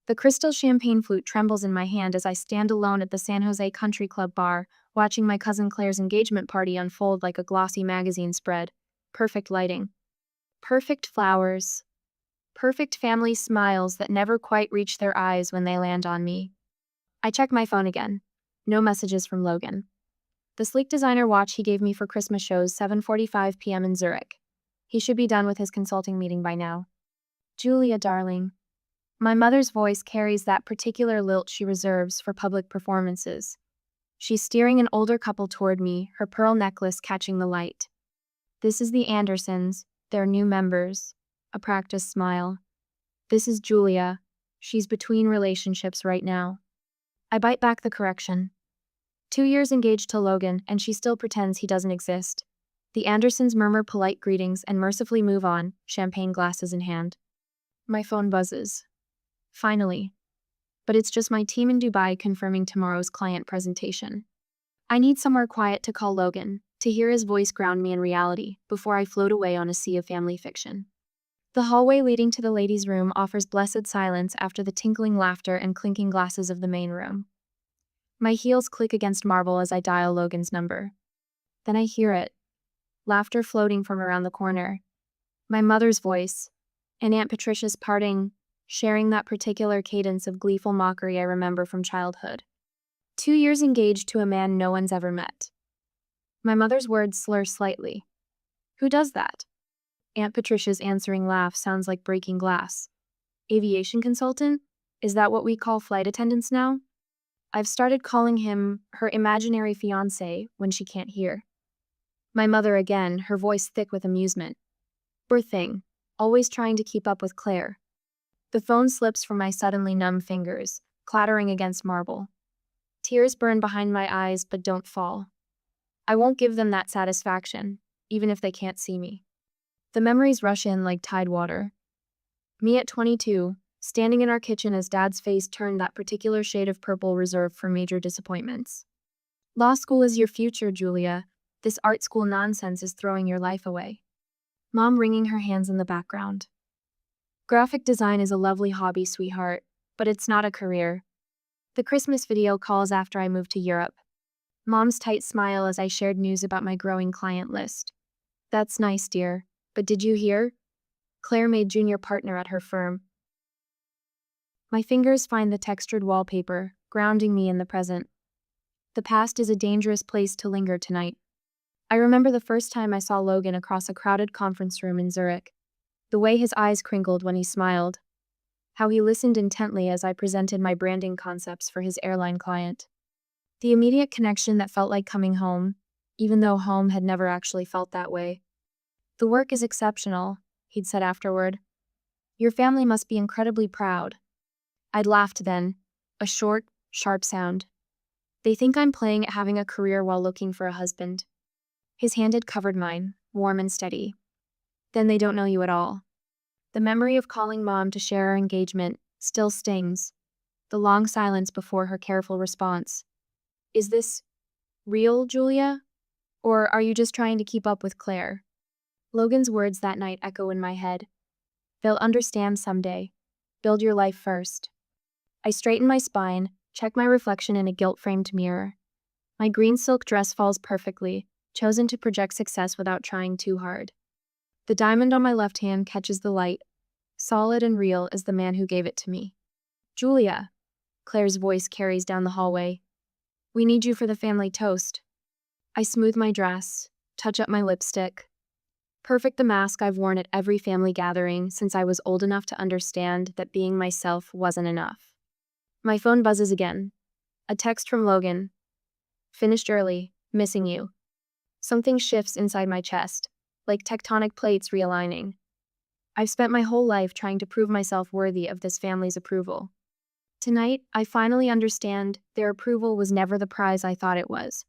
The crystal champagne flute trembles in my hand as I stand alone at the San Jose Country Club bar, watching my cousin Claire's engagement party unfold like a glossy magazine spread. Perfect lighting. Perfect flowers. Perfect family smiles that never quite reach their eyes when they land on me. I check my phone again. No messages from Logan. The sleek designer watch he gave me for Christmas shows 7:45 p.m. in Zurich. He should be done with his consulting meeting by now. Julia, darling. My mother's voice carries that particular lilt she reserves for public performances. She's steering an older couple toward me, her pearl necklace catching the light. This is the Andersons, their new members. A practiced smile. This is Julia. She's between relationships right now. I bite back the correction. 2 years engaged to Logan, and she still pretends he doesn't exist. The Andersons murmur polite greetings and mercifully move on, champagne glasses in hand. My phone buzzes. Finally. But it's just my team in Dubai confirming tomorrow's client presentation. I need somewhere quiet to call Logan, to hear his voice ground me in reality, before I float away on a sea of family fiction. The hallway leading to the ladies' room offers blessed silence after the tinkling laughter and clinking glasses of the main room. My heels click against marble as I dial Logan's number. Then I hear it. Laughter floating from around the corner. My mother's voice, and Aunt Patricia's parting, sharing that particular cadence of gleeful mockery I remember from childhood. 2 years engaged to a man no one's ever met. My mother's words slur slightly. Who does that? Aunt Patricia's answering laugh sounds like breaking glass. Aviation consultant? Is that what we call flight attendants now? I've started calling him her imaginary fiancé when she can't hear. My mother again, her voice thick with amusement. Poor thing, always trying to keep up with Claire. The phone slips from my suddenly numb fingers, clattering against marble. Tears burn behind my eyes but don't fall. I won't give them that satisfaction, even if they can't see me. The memories rush in like tide water. Me at 22, standing in our kitchen as Dad's face turned that particular shade of purple reserved for major disappointments. Law school is your future, Julia. This art school nonsense is throwing your life away. Mom wringing her hands in the background. Graphic design is a lovely hobby, sweetheart, but it's not a career. The Christmas video calls after I moved to Europe. Mom's tight smile as I shared news about my growing client list. That's nice, dear, but did you hear? Claire made junior partner at her firm. My fingers find the textured wallpaper, grounding me in the present. The past is a dangerous place to linger tonight. I remember the first time I saw Logan across a crowded conference room in Zurich. The way his eyes crinkled when he smiled. How he listened intently as I presented my branding concepts for his airline client. The immediate connection that felt like coming home, even though home had never actually felt that way. The work is exceptional, he'd said afterward. Your family must be incredibly proud. I'd laughed then, a short, sharp sound. They think I'm playing at having a career while looking for a husband. His hand had covered mine, warm and steady. Then they don't know you at all. The memory of calling Mom to share our engagement still stings. The long silence before her careful response. Is this real, Julia? Or are you just trying to keep up with Claire? Logan's words that night echo in my head. They'll understand someday. Build your life first. I straighten my spine, check my reflection in a gilt-framed mirror. My green silk dress falls perfectly, chosen to project success without trying too hard. The diamond on my left hand catches the light, solid and real as the man who gave it to me. Julia, Claire's voice carries down the hallway. We need you for the family toast. I smooth my dress, touch up my lipstick. Perfect the mask I've worn at every family gathering since I was old enough to understand that being myself wasn't enough. My phone buzzes again. A text from Logan. Finished early, missing you. Something shifts inside my chest, like tectonic plates realigning. I've spent my whole life trying to prove myself worthy of this family's approval. Tonight, I finally understand their approval was never the prize I thought it was.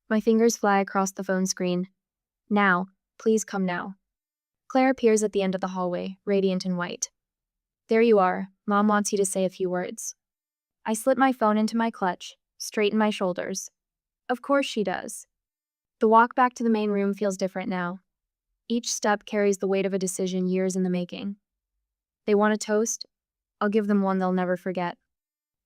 My fingers fly across the phone screen. Now, please come now. Claire appears at the end of the hallway, radiant in white. There you are. Mom wants you to say a few words. I slip my phone into my clutch, straighten my shoulders. Of course she does. The walk back to the main room feels different now. Each step carries the weight of a decision years in the making. They want a toast? I'll give them one they'll never forget.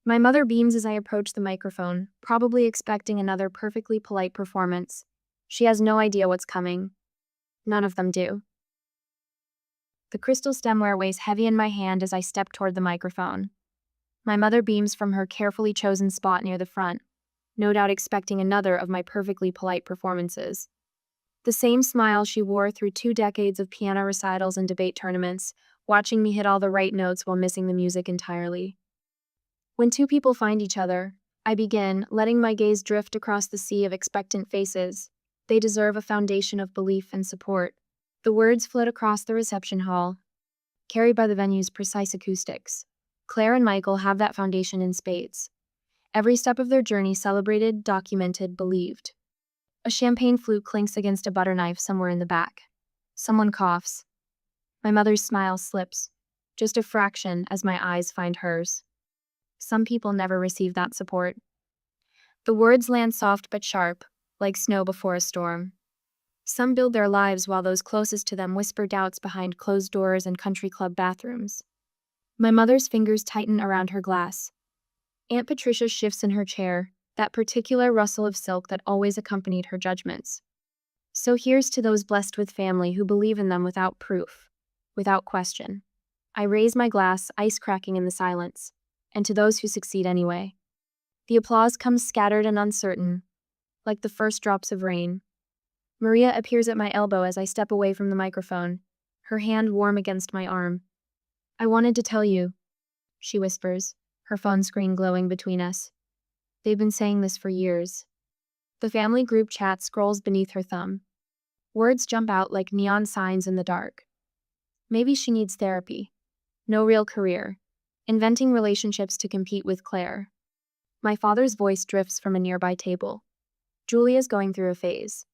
My mother beams as I approach the microphone, probably expecting another perfectly polite performance. She has no idea what's coming. None of them do. The crystal stemware weighs heavy in my hand as I step toward the microphone. My mother beams from her carefully chosen spot near the front, no doubt expecting another of my perfectly polite performances. The same smile she wore through 2 decades of piano recitals and debate tournaments, watching me hit all the right notes while missing the music entirely. When two people find each other, I begin, letting my gaze drift across the sea of expectant faces. They deserve a foundation of belief and support. The words float across the reception hall, carried by the venue's precise acoustics. Claire and Michael have that foundation in spades. Every step of their journey celebrated, documented, believed. A champagne flute clinks against a butter knife somewhere in the back. Someone coughs. My mother's smile slips, just a fraction as my eyes find hers. Some people never receive that support. The words land soft but sharp, like snow before a storm. Some build their lives while those closest to them whisper doubts behind closed doors and country club bathrooms. My mother's fingers tighten around her glass. Aunt Patricia shifts in her chair, that particular rustle of silk that always accompanied her judgments. So here's to those blessed with family who believe in them without proof, without question. I raise my glass, ice cracking in the silence, and to those who succeed anyway. The applause comes scattered and uncertain, like the first drops of rain. Maria appears at my elbow as I step away from the microphone, her hand warm against my arm. I wanted to tell you, she whispers, her phone screen glowing between us. They've been saying this for years. The family group chat scrolls beneath her thumb. Words jump out like neon signs in the dark. Maybe she needs therapy. No real career. Inventing relationships to compete with Claire. My father's voice drifts from a nearby table. Julia's going through a phase.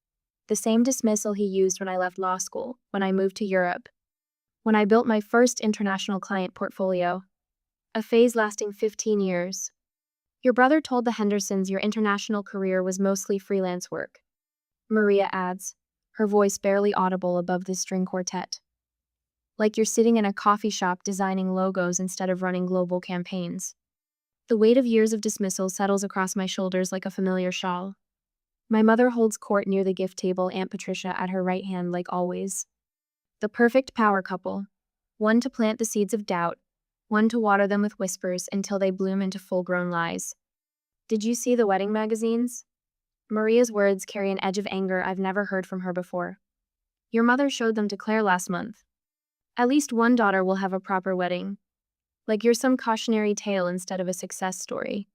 The same dismissal he used when I left law school, when I moved to Europe, when I built my first international client portfolio. A phase lasting 15 years. Your brother told the Hendersons your international career was mostly freelance work. Maria adds, her voice barely audible above the string quartet. Like you're sitting in a coffee shop designing logos instead of running global campaigns. The weight of years of dismissal settles across my shoulders like a familiar shawl. My mother holds court near the gift table, Aunt Patricia at her right hand like always. The perfect power couple. One to plant the seeds of doubt, one to water them with whispers until they bloom into full-grown lies. Did you see the wedding magazines? Maria's words carry an edge of anger I've never heard from her before. Your mother showed them to Claire last month. At least one daughter will have a proper wedding. Like you're some cautionary tale instead of a success story.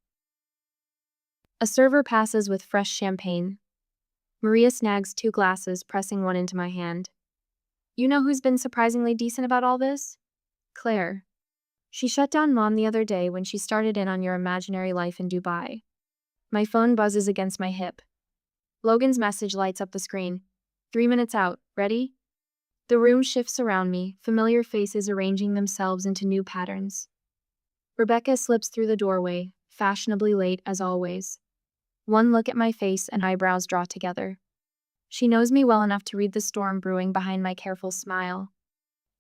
A server passes with fresh champagne. Maria snags 2 glasses, pressing one into my hand. You know who's been surprisingly decent about all this? Claire. She shut down Mom the other day when she started in on your imaginary life in Dubai. My phone buzzes against my hip. Logan's message lights up the screen. 3 minutes out. Ready? The room shifts around me, familiar faces arranging themselves into new patterns. Rebecca slips through the doorway, fashionably late as always. One look at my face and eyebrows draw together. She knows me well enough to read the storm brewing behind my careful smile.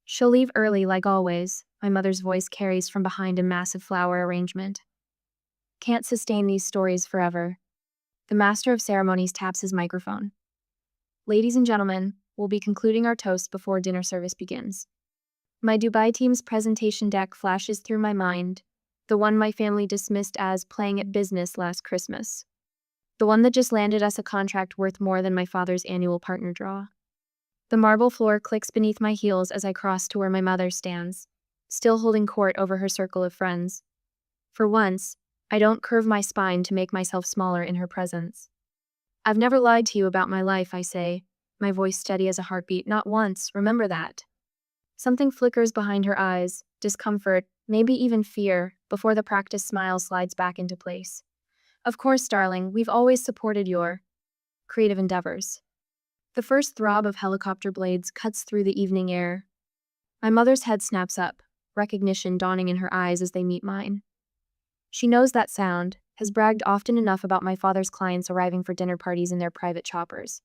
She'll leave early like always, my mother's voice carries from behind a massive flower arrangement. Can't sustain these stories forever. The master of ceremonies taps his microphone. Ladies and gentlemen, we'll be concluding our toast before dinner service begins. My Dubai team's presentation deck flashes through my mind, the one my family dismissed as playing at business last Christmas. The one that just landed us a contract worth more than my father's annual partner draw. The marble floor clicks beneath my heels as I cross to where my mother stands, still holding court over her circle of friends. For once, I don't curve my spine to make myself smaller in her presence. I've never lied to you about my life, I say, my voice steady as a heartbeat. Not once, remember that. Something flickers behind her eyes, discomfort, maybe even fear, before the practiced smile slides back into place. Of course, darling, we've always supported your creative endeavors. The first throb of helicopter blades cuts through the evening air. My mother's head snaps up, recognition dawning in her eyes as they meet mine. She knows that sound, has bragged often enough about my father's clients arriving for dinner parties in their private choppers.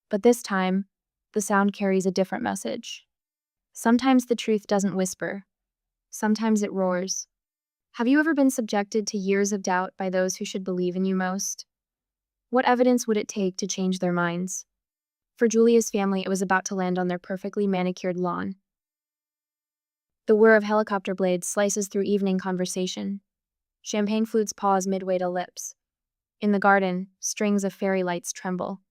But this time, the sound carries a different message. Sometimes the truth doesn't whisper. Sometimes it roars. Have you ever been subjected to years of doubt by those who should believe in you most? What evidence would it take to change their minds? For Julia's family, it was about to land on their perfectly manicured lawn. The whir of helicopter blades slices through evening conversation. Champagne flutes pause midway to lips. In the garden, strings of fairy lights tremble.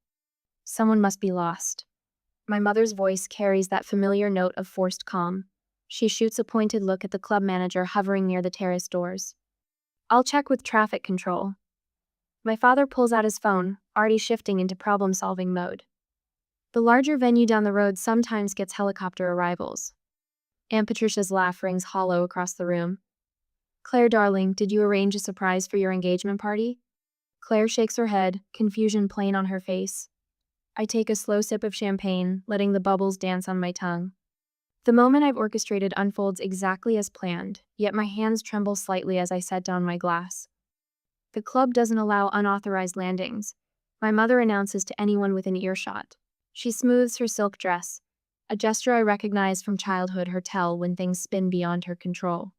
Someone must be lost. My mother's voice carries that familiar note of forced calm. She shoots a pointed look at the club manager hovering near the terrace doors. I'll check with traffic control. My father pulls out his phone, already shifting into problem-solving mode. The larger venue down the road sometimes gets helicopter arrivals. Aunt Patricia's laugh rings hollow across the room. Claire, darling, did you arrange a surprise for your engagement party? Claire shakes her head, confusion plain on her face. I take a slow sip of champagne, letting the bubbles dance on my tongue. The moment I've orchestrated unfolds exactly as planned, yet my hands tremble slightly as I set down my glass. The club doesn't allow unauthorized landings. My mother announces to anyone within earshot. She smooths her silk dress, a gesture I recognize from childhood, her tell when things spin beyond her control.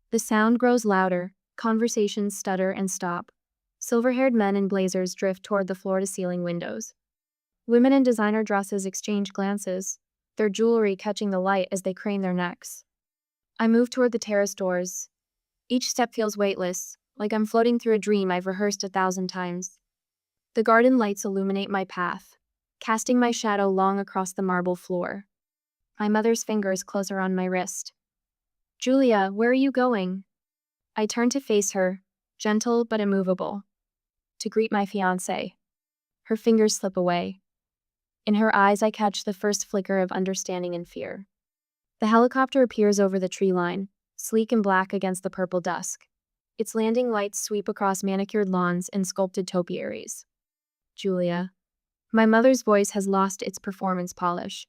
The sound grows louder, conversations stutter and stop. Silver-haired men in blazers drift toward the floor-to-ceiling windows. Women in designer dresses exchange glances, their jewelry catching the light as they crane their necks. I move toward the terrace doors. Each step feels weightless, like I'm floating through a dream I've rehearsed 1,000 times. The garden lights illuminate my path, casting my shadow long across the marble floor. My mother's fingers close around my wrist. Julia, where are you going? I turn to face her, gentle but immovable, to greet my fiancé. Her fingers slip away. In her eyes, I catch the first flicker of understanding and fear. The helicopter appears over the tree line, sleek and black against the purple dusk. Its landing lights sweep across manicured lawns and sculpted topiaries. Julia. My mother's voice has lost its performance polish.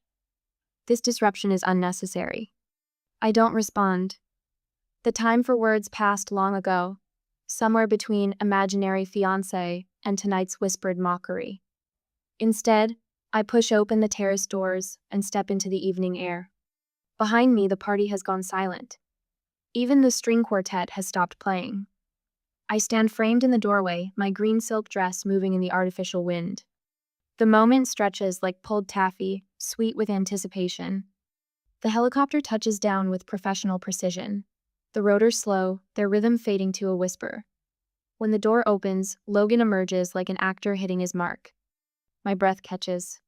This disruption is unnecessary. I don't respond. The time for words passed long ago, somewhere between imaginary fiancé and tonight's whispered mockery. Instead, I push open the terrace doors and step into the evening air. Behind me, the party has gone silent. Even the string quartet has stopped playing. I stand framed in the doorway, my green silk dress moving in the artificial wind. The moment stretches like pulled taffy, sweet with anticipation. The helicopter touches down with professional precision. The rotors slow, their rhythm fading to a whisper. When the door opens, Logan emerges like an actor hitting his mark. My breath catches.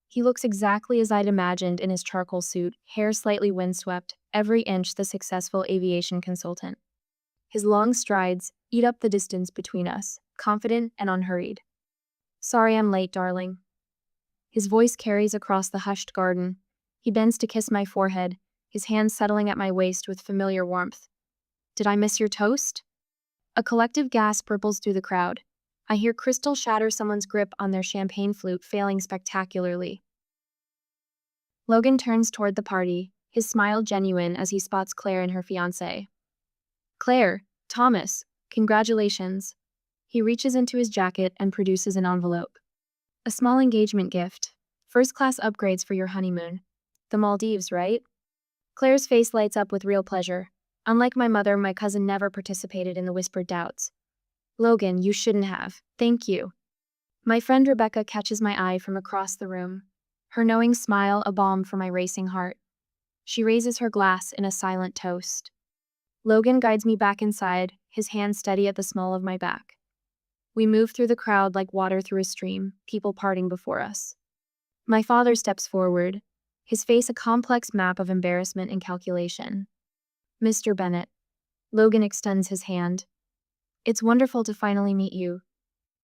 He looks exactly as I'd imagined in his charcoal suit, hair slightly windswept, every inch the successful aviation consultant. His long strides eat up the distance between us, confident and unhurried. Sorry I'm late, darling. His voice carries across the hushed garden. He bends to kiss my forehead, his hands settling at my waist with familiar warmth. Did I miss your toast? A collective gasp ripples through the crowd. I hear crystal shatter someone's grip on their champagne flute, failing spectacularly. Logan turns toward the party, his smile genuine as he spots Claire and her fiancé. Claire, Thomas, congratulations. He reaches into his jacket and produces an envelope. A small engagement gift. First-class upgrades for your honeymoon. The Maldives, right? Claire's face lights up with real pleasure. Unlike my mother, my cousin never participated in the whispered doubts. Logan, you shouldn't have. Thank you. My friend Rebecca catches my eye from across the room, her knowing smile a balm for my racing heart. She raises her glass in a silent toast. Logan guides me back inside, his hand steady at the small of my back. We move through the crowd like water through a stream, people parting before us. My father steps forward, his face a complex map of embarrassment and calculation. Mr. Bennett. Logan extends his hand. It's wonderful to finally meet you.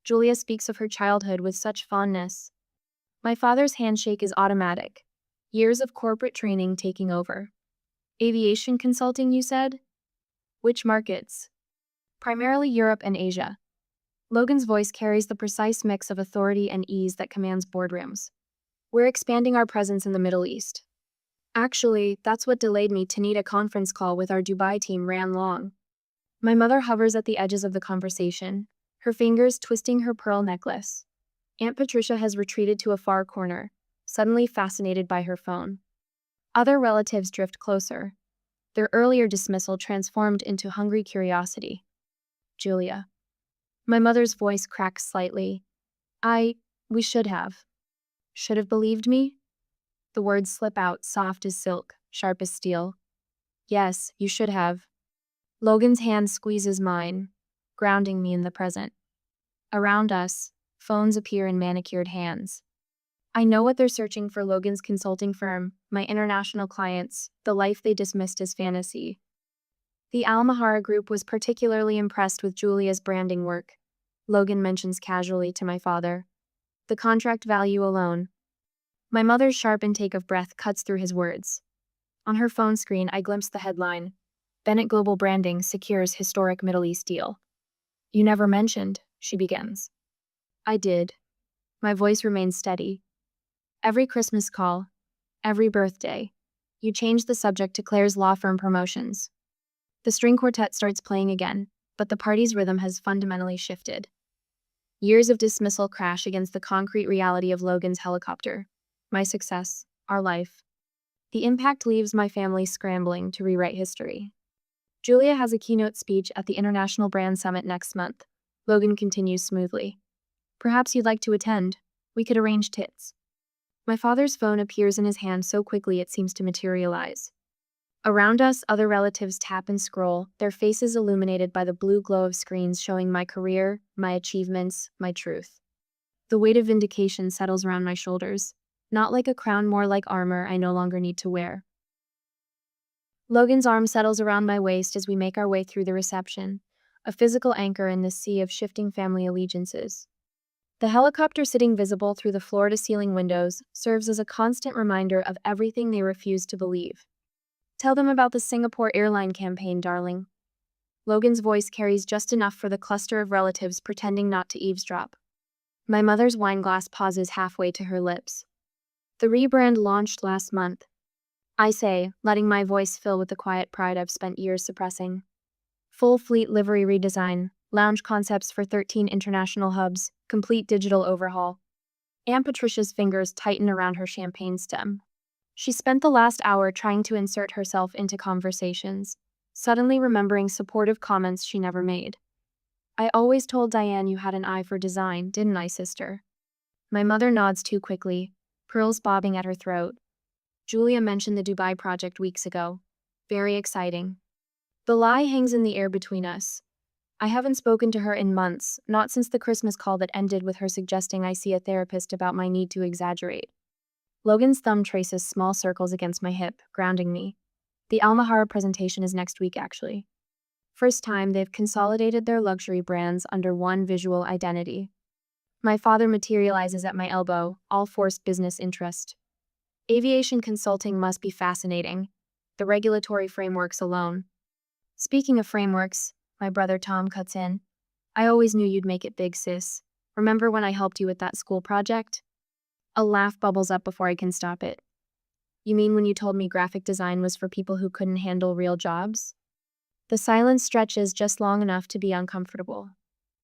Julia speaks of her childhood with such fondness. My father's handshake is automatic. Years of corporate training taking over. Aviation consulting, you said? Which markets? Primarily Europe and Asia. Logan's voice carries the precise mix of authority and ease that commands boardrooms. We're expanding our presence in the Middle East. Actually, that's what delayed me to need a conference call with our Dubai team ran long. My mother hovers at the edges of the conversation, her fingers twisting her pearl necklace. Aunt Patricia has retreated to a far corner, suddenly fascinated by her phone. Other relatives drift closer. Their earlier dismissal transformed into hungry curiosity. Julia. My mother's voice cracked slightly. We should have. Should have believed me? The words slip out, soft as silk, sharp as steel. Yes, you should have. Logan's hand squeezes mine, grounding me in the present. Around us, phones appear in manicured hands. I know what they're searching for: Logan's consulting firm, my international clients, the life they dismissed as fantasy. The Almahara Group was particularly impressed with Julia's branding work. Logan mentions casually to my father. The contract value alone. My mother's sharp intake of breath cuts through his words. On her phone screen, I glimpse the headline: Bennett Global Branding secures historic Middle East deal. You never mentioned, she begins. I did. My voice remains steady. Every Christmas call, every birthday, you change the subject to Claire's law firm promotions. The string quartet starts playing again, but the party's rhythm has fundamentally shifted. Years of dismissal crash against the concrete reality of Logan's helicopter. My success, our life. The impact leaves my family scrambling to rewrite history. Julia has a keynote speech at the International Brand Summit next month. Logan continues smoothly. Perhaps you'd like to attend. We could arrange tits. My father's phone appears in his hand so quickly it seems to materialize. Around us, other relatives tap and scroll, their faces illuminated by the blue glow of screens showing my career, my achievements, my truth. The weight of vindication settles around my shoulders, not like a crown, more like armor I no longer need to wear. Logan's arm settles around my waist as we make our way through the reception, a physical anchor in this sea of shifting family allegiances. The helicopter sitting visible through the floor-to-ceiling windows serves as a constant reminder of everything they refuse to believe. Tell them about the Singapore airline campaign, darling. Logan's voice carries just enough for the cluster of relatives pretending not to eavesdrop. My mother's wine glass pauses halfway to her lips. The rebrand launched last month, I say, letting my voice fill with the quiet pride I've spent years suppressing. Full fleet livery redesign, lounge concepts for 13 international hubs, complete digital overhaul. Aunt Patricia's fingers tighten around her champagne stem. She spent the last hour trying to insert herself into conversations, suddenly remembering supportive comments she never made. I always told Diane you had an eye for design, didn't I, sister? My mother nods too quickly, pearls bobbing at her throat. Julia mentioned the Dubai project weeks ago. Very exciting. The lie hangs in the air between us. I haven't spoken to her in months, not since the Christmas call that ended with her suggesting I see a therapist about my need to exaggerate. Logan's thumb traces small circles against my hip, grounding me. The Almahara presentation is next week, actually. First time they've consolidated their luxury brands under one visual identity. My father materializes at my elbow, all forced business interest. Aviation consulting must be fascinating. The regulatory frameworks alone. Speaking of frameworks, my brother Tom cuts in. I always knew you'd make it big, sis. Remember when I helped you with that school project? A laugh bubbles up before I can stop it. You mean when you told me graphic design was for people who couldn't handle real jobs? The silence stretches just long enough to be uncomfortable.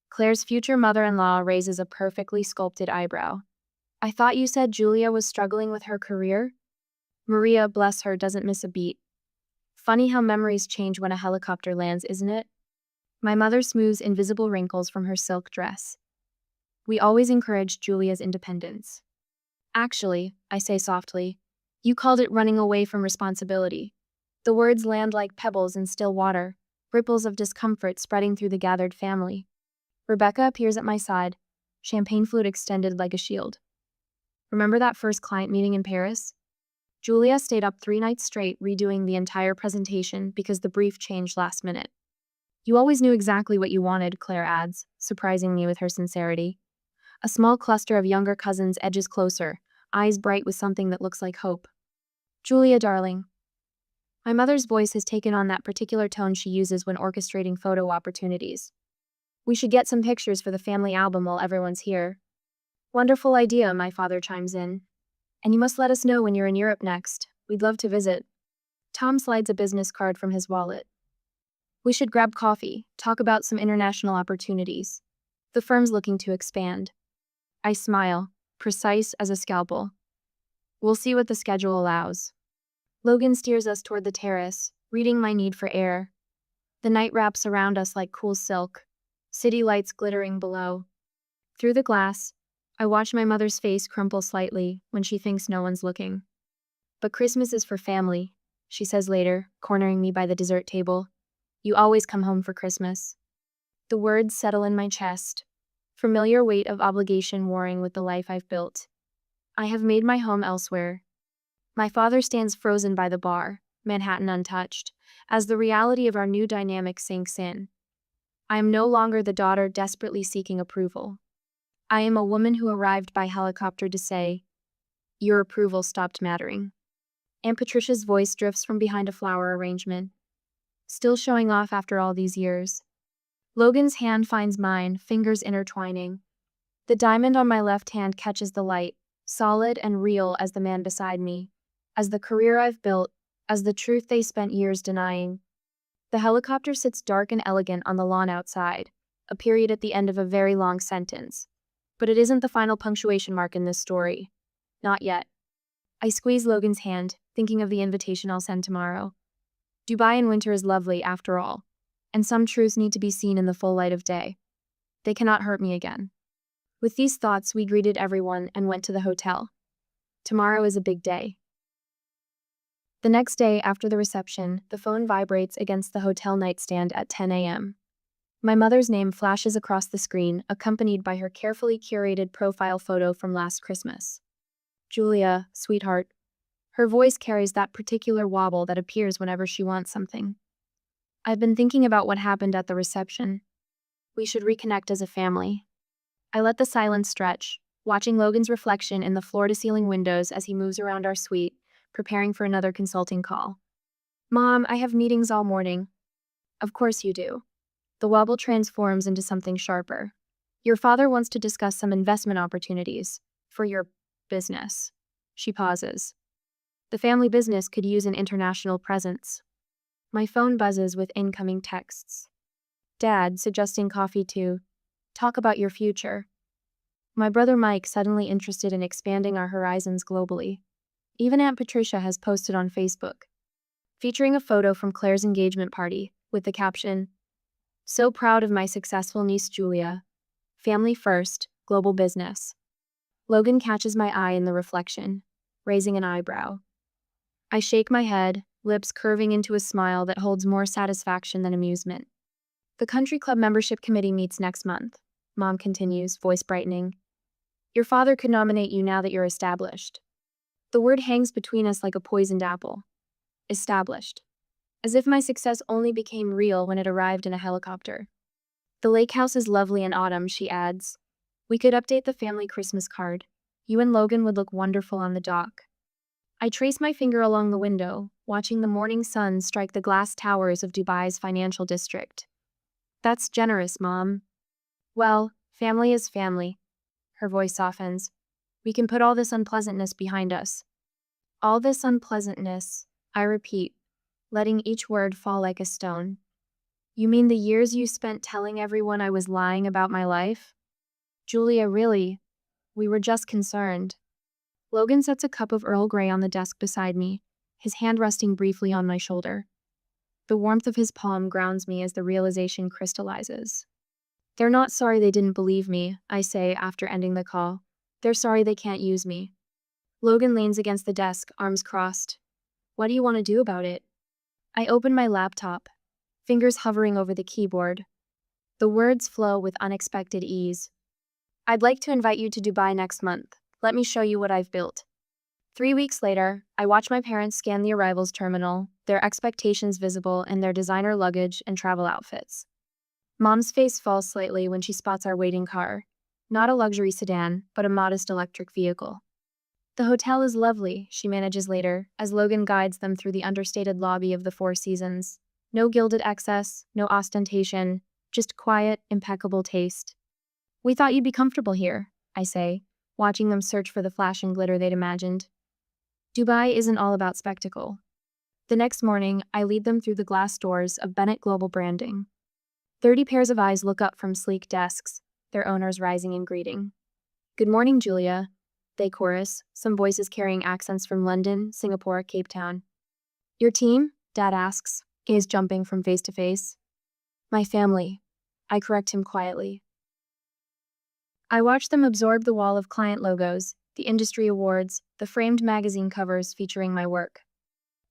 Claire's future mother-in-law raises a perfectly sculpted eyebrow. I thought you said Julia was struggling with her career? Maria, bless her, doesn't miss a beat. Funny how memories change when a helicopter lands, isn't it? My mother smooths invisible wrinkles from her silk dress. We always encouraged Julia's independence. Actually, I say softly, you called it running away from responsibility. The words land like pebbles in still water, ripples of discomfort spreading through the gathered family. Rebecca appears at my side, champagne flute extended like a shield. Remember that first client meeting in Paris? Julia stayed up 3 nights straight redoing the entire presentation because the brief changed last minute. You always knew exactly what you wanted, Claire adds, surprising me with her sincerity. A small cluster of younger cousins edges closer, eyes bright with something that looks like hope. Julia, darling. My mother's voice has taken on that particular tone she uses when orchestrating photo opportunities. We should get some pictures for the family album while everyone's here. Wonderful idea, my father chimes in. And you must let us know when you're in Europe next. We'd love to visit. Tom slides a business card from his wallet. We should grab coffee, talk about some international opportunities. The firm's looking to expand. I smile, precise as a scalpel. We'll see what the schedule allows. Logan steers us toward the terrace, reading my need for air. The night wraps around us like cool silk, city lights glittering below. Through the glass, I watch my mother's face crumple slightly when she thinks no one's looking. But Christmas is for family, she says later, cornering me by the dessert table. You always come home for Christmas. The words settle in my chest, familiar weight of obligation warring with the life I've built. I have made my home elsewhere. My father stands frozen by the bar, Manhattan untouched, as the reality of our new dynamic sinks in. I am no longer the daughter desperately seeking approval. I am a woman who arrived by helicopter to say, your approval stopped mattering. Aunt Patricia's voice drifts from behind a flower arrangement, still showing off after all these years. Logan's hand finds mine, fingers intertwining. The diamond on my left hand catches the light, solid and real as the man beside me, as the career I've built, as the truth they spent years denying. The helicopter sits dark and elegant on the lawn outside, a period at the end of a very long sentence. But it isn't the final punctuation mark in this story. Not yet. I squeeze Logan's hand, thinking of the invitation I'll send tomorrow. Dubai in winter is lovely, after all, and some truths need to be seen in the full light of day. They cannot hurt me again. With these thoughts, we greeted everyone and went to the hotel. Tomorrow is a big day. The next day, after the reception, the phone vibrates against the hotel nightstand at 10 a.m. My mother's name flashes across the screen, accompanied by her carefully curated profile photo from last Christmas. Julia, sweetheart. Her voice carries that particular wobble that appears whenever she wants something. I've been thinking about what happened at the reception. We should reconnect as a family. I let the silence stretch, watching Logan's reflection in the floor-to-ceiling windows as he moves around our suite, preparing for another consulting call. Mom, I have meetings all morning. Of course you do. The wobble transforms into something sharper. Your father wants to discuss some investment opportunities for your business. She pauses. The family business could use an international presence. My phone buzzes with incoming texts. Dad, suggesting coffee to talk about your future. My brother Mike, suddenly interested in expanding our horizons globally. Even Aunt Patricia has posted on Facebook, featuring a photo from Claire's engagement party with the caption, "So proud of my successful niece Julia. Family first, global business." Logan catches my eye in the reflection, raising an eyebrow. I shake my head, lips curving into a smile that holds more satisfaction than amusement. The country club membership committee meets next month, Mom continues, voice brightening. Your father could nominate you now that you're established. The word hangs between us like a poisoned apple. Established. As if my success only became real when it arrived in a helicopter. The lake house is lovely in autumn, she adds. We could update the family Christmas card. You and Logan would look wonderful on the dock. I trace my finger along the window, watching the morning sun strike the glass towers of Dubai's financial district. That's generous, Mom. Well, family is family. Her voice softens. We can put all this unpleasantness behind us. All this unpleasantness, I repeat, letting each word fall like a stone. You mean the years you spent telling everyone I was lying about my life? Julia, really? We were just concerned. Logan sets a cup of Earl Grey on the desk beside me, his hand resting briefly on my shoulder. The warmth of his palm grounds me as the realization crystallizes. They're not sorry they didn't believe me, I say after ending the call. They're sorry they can't use me. Logan leans against the desk, arms crossed. What do you want to do about it? I open my laptop, fingers hovering over the keyboard. The words flow with unexpected ease. I'd like to invite you to Dubai next month. Let me show you what I've built. 3 weeks later, I watch my parents scan the arrivals terminal, their expectations visible in their designer luggage and travel outfits. Mom's face falls slightly when she spots our waiting car. Not a luxury sedan, but a modest electric vehicle. The hotel is lovely, she manages later, as Logan guides them through the understated lobby of the Four Seasons. No gilded excess, no ostentation, just quiet, impeccable taste. We thought you'd be comfortable here, I say, watching them search for the flash and glitter they'd imagined. Dubai isn't all about spectacle. The next morning, I lead them through the glass doors of Bennett Global Branding. 30 pairs of eyes look up from sleek desks, their owners rising in greeting. Good morning, Julia, they chorus, some voices carrying accents from London, Singapore, Cape Town. Your team? Dad asks, gaze jumping from face to face. My family. I correct him quietly. I watch them absorb the wall of client logos, the industry awards, the framed magazine covers featuring my work.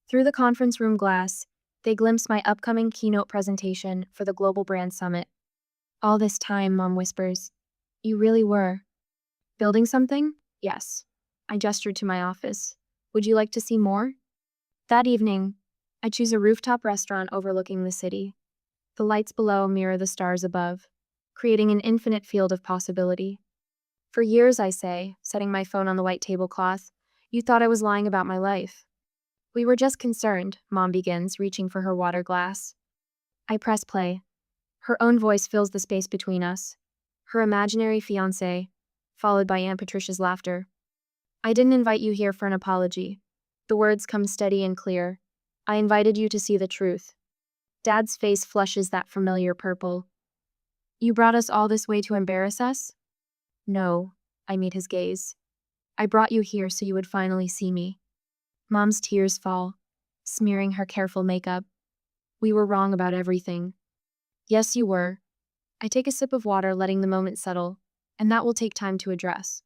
Through the conference room glass, they glimpse my upcoming keynote presentation for the Global Brand Summit. All this time, Mom whispers, you really were. Building something? Yes. I gestured to my office. Would you like to see more? That evening, I choose a rooftop restaurant overlooking the city. The lights below mirror the stars above, creating an infinite field of possibility. For years, I say, setting my phone on the white tablecloth, you thought I was lying about my life. We were just concerned, Mom begins, reaching for her water glass. I press play. Her own voice fills the space between us. Her imaginary fiancé, followed by Aunt Patricia's laughter. I didn't invite you here for an apology. The words come steady and clear. I invited you to see the truth. Dad's face flushes that familiar purple. You brought us all this way to embarrass us? No, I meet his gaze. I brought you here so you would finally see me. Mom's tears fall, smearing her careful makeup. We were wrong about everything. Yes, you were. I take a sip of water, letting the moment settle, and that will take time to address.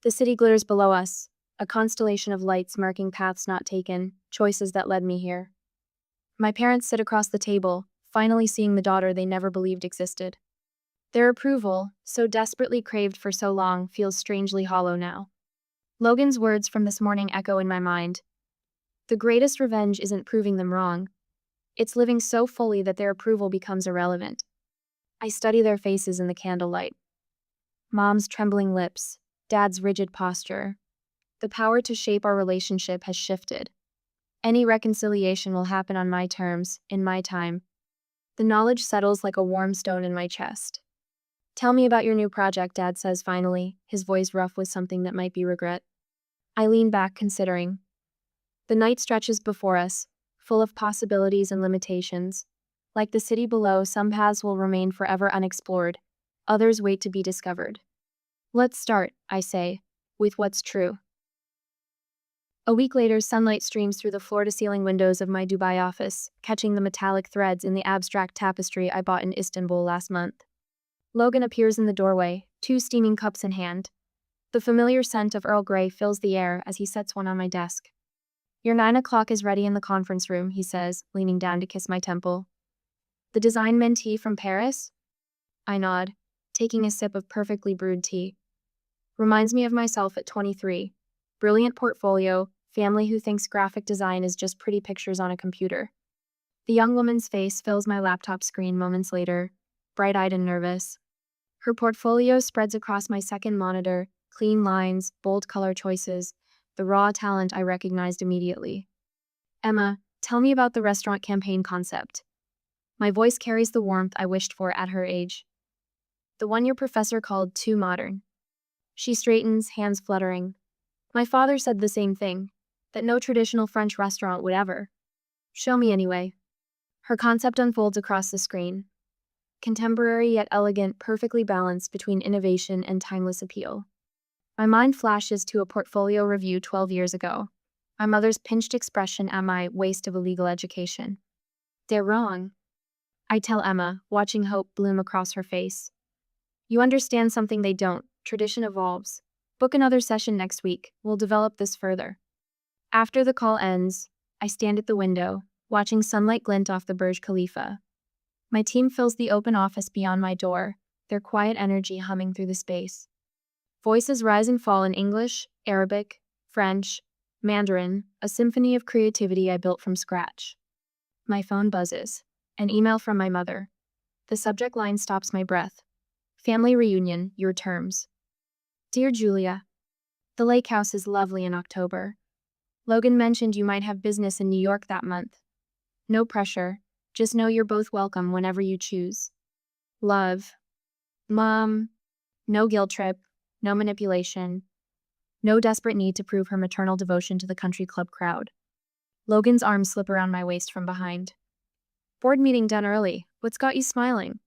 The city glitters below us, a constellation of lights marking paths not taken, choices that led me here. My parents sit across the table, finally seeing the daughter they never believed existed. Their approval, so desperately craved for so long, feels strangely hollow now. Logan's words from this morning echo in my mind. The greatest revenge isn't proving them wrong. It's living so fully that their approval becomes irrelevant. I study their faces in the candlelight. Mom's trembling lips, Dad's rigid posture. The power to shape our relationship has shifted. Any reconciliation will happen on my terms, in my time. The knowledge settles like a warm stone in my chest. Tell me about your new project, Dad says finally, his voice rough with something that might be regret. I lean back, considering. The night stretches before us, full of possibilities and limitations. Like the city below, some paths will remain forever unexplored. Others wait to be discovered. Let's start, I say, with what's true. A week later, sunlight streams through the floor-to-ceiling windows of my Dubai office, catching the metallic threads in the abstract tapestry I bought in Istanbul last month. Logan appears in the doorway, 2 steaming cups in hand. The familiar scent of Earl Grey fills the air as he sets one on my desk. Your 9 o'clock is ready in the conference room, he says, leaning down to kiss my temple. The design mentee from Paris? I nod, taking a sip of perfectly brewed tea. Reminds me of myself at 23. Brilliant portfolio, family who thinks graphic design is just pretty pictures on a computer. The young woman's face fills my laptop screen moments later, bright-eyed and nervous. Her portfolio spreads across my second monitor, clean lines, bold color choices, the raw talent I recognized immediately. Emma, tell me about the restaurant campaign concept. My voice carries the warmth I wished for at her age. The one your professor called too modern. She straightens, hands fluttering. My father said the same thing, that no traditional French restaurant would ever. Show me anyway. Her concept unfolds across the screen. Contemporary yet elegant, perfectly balanced between innovation and timeless appeal. My mind flashes to a portfolio review 12 years ago. My mother's pinched expression at my waste of a legal education. They're wrong. I tell Emma, watching hope bloom across her face. You understand something they don't. Tradition evolves. Book another session next week. We'll develop this further. After the call ends, I stand at the window, watching sunlight glint off the Burj Khalifa. My team fills the open office beyond my door, their quiet energy humming through the space. Voices rise and fall in English, Arabic, French, Mandarin, a symphony of creativity I built from scratch. My phone buzzes. An email from my mother. The subject line stops my breath. Family reunion, your terms. Dear Julia, the lake house is lovely in October. Logan mentioned you might have business in New York that month. No pressure, just know you're both welcome whenever you choose. Love. Mom. No guilt trip, no manipulation, no desperate need to prove her maternal devotion to the country club crowd. Logan's arms slip around my waist from behind. Board meeting done early. What's got you smiling?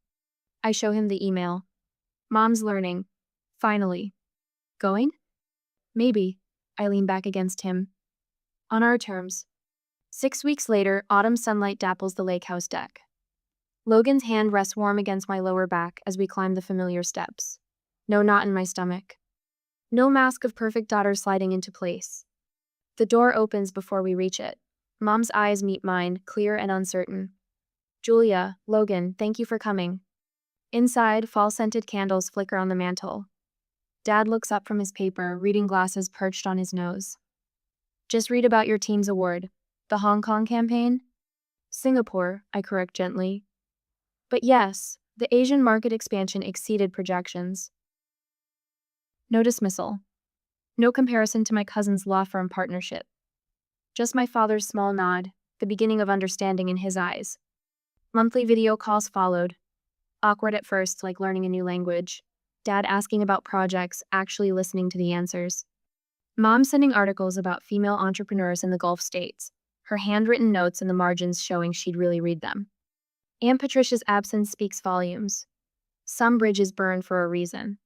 I show him the email. Mom's learning. Finally. Going? Maybe. I lean back against him. On our terms. 6 weeks later, autumn sunlight dapples the lake house deck. Logan's hand rests warm against my lower back as we climb the familiar steps. No knot in my stomach. No mask of perfect daughter sliding into place. The door opens before we reach it. Mom's eyes meet mine, clear and uncertain. Julia, Logan, thank you for coming. Inside, fall-scented candles flicker on the mantel. Dad looks up from his paper, reading glasses perched on his nose. Just read about your team's award. The Hong Kong campaign? Singapore, I correct gently. But yes, the Asian market expansion exceeded projections. No dismissal. No comparison to my cousin's law firm partnership. Just my father's small nod, the beginning of understanding in his eyes. Monthly video calls followed. Awkward at first, like learning a new language. Dad asking about projects, actually listening to the answers. Mom sending articles about female entrepreneurs in the Gulf states, her handwritten notes in the margins showing she'd really read them. Aunt Patricia's absence speaks volumes. Some bridges burn for a reason.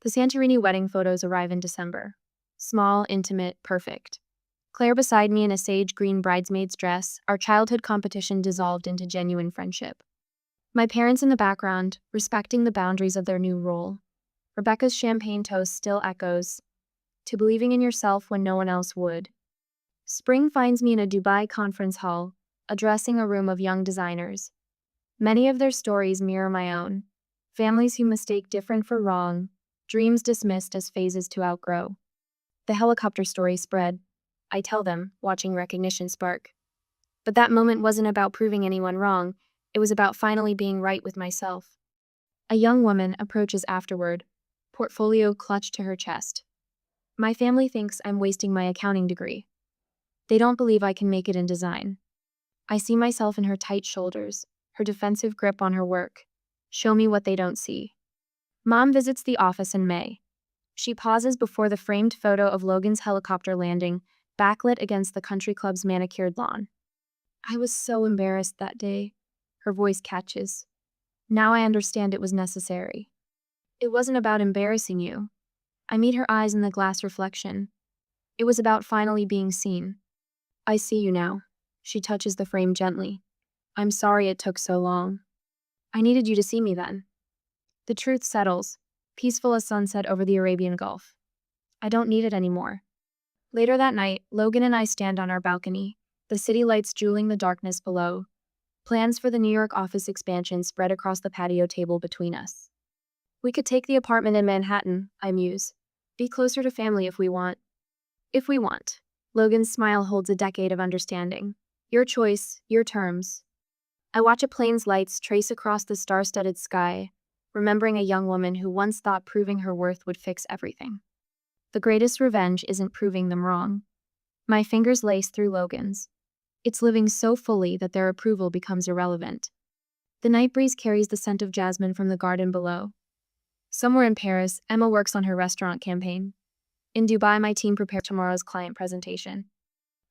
The Santorini wedding photos arrive in December. Small, intimate, perfect. Claire beside me in a sage green bridesmaid's dress, our childhood competition dissolved into genuine friendship. My parents in the background, respecting the boundaries of their new role. Rebecca's champagne toast still echoes, to believing in yourself when no one else would. Spring finds me in a Dubai conference hall, addressing a room of young designers. Many of their stories mirror my own. Families who mistake different for wrong, dreams dismissed as phases to outgrow. The helicopter story spread. I tell them, watching recognition spark. But that moment wasn't about proving anyone wrong. It was about finally being right with myself. A young woman approaches afterward, portfolio clutched to her chest. My family thinks I'm wasting my accounting degree. They don't believe I can make it in design. I see myself in her tight shoulders, her defensive grip on her work. Show me what they don't see. Mom visits the office in May. She pauses before the framed photo of Logan's helicopter landing, backlit against the country club's manicured lawn. I was so embarrassed that day. Her voice catches. Now I understand it was necessary. It wasn't about embarrassing you. I meet her eyes in the glass reflection. It was about finally being seen. I see you now. She touches the frame gently. I'm sorry it took so long. I needed you to see me then. The truth settles, peaceful as sunset over the Arabian Gulf. I don't need it anymore. Later that night, Logan and I stand on our balcony, the city lights jeweling the darkness below. Plans for the New York office expansion spread across the patio table between us. We could take the apartment in Manhattan, I muse. Be closer to family if we want. If we want. Logan's smile holds a decade of understanding. Your choice, your terms. I watch a plane's lights trace across the star-studded sky, remembering a young woman who once thought proving her worth would fix everything. The greatest revenge isn't proving them wrong. My fingers lace through Logan's. It's living so fully that their approval becomes irrelevant. The night breeze carries the scent of jasmine from the garden below. Somewhere in Paris, Emma works on her restaurant campaign. In Dubai, my team prepares tomorrow's client presentation.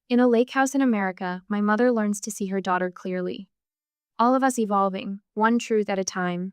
In a lake house in America, my mother learns to see her daughter clearly. All of us evolving, one truth at a time,